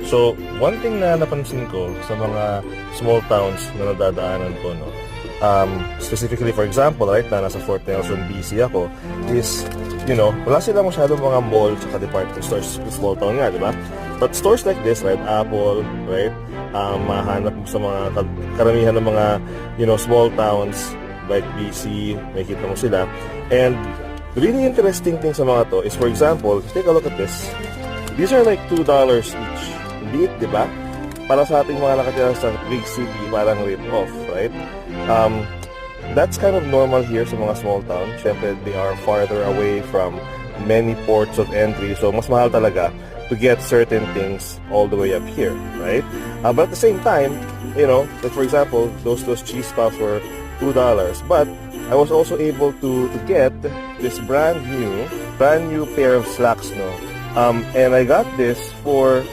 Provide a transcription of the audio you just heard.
So, one thing na napansin ko sa mga small towns na nadadaanan ko, no, specifically for example, right, na nasa Fort Nelson, BC ako, is, wala silang masyadong mga mall sa department stores, small town nga, di ba? But stores like this, right, Apple, right, mahanap mo sa mga karamihan ng mga, small towns like BC, makikita mo sila. And the really interesting thing sa mga to is, for example, take a look at this. These are like $2 each. Liit, di ba? Para sa ating mga nakatira sa big city, parang rip-off, right? That's kind of normal here sa mga small towns. Siyempre, they are farther away from many ports of entry. So, mas mahal talaga to get certain things all the way up here, right? But at the same time, like for example, those cheese puffs were $2. But I was also able to get this brand new pair of slacks, no? And I got this for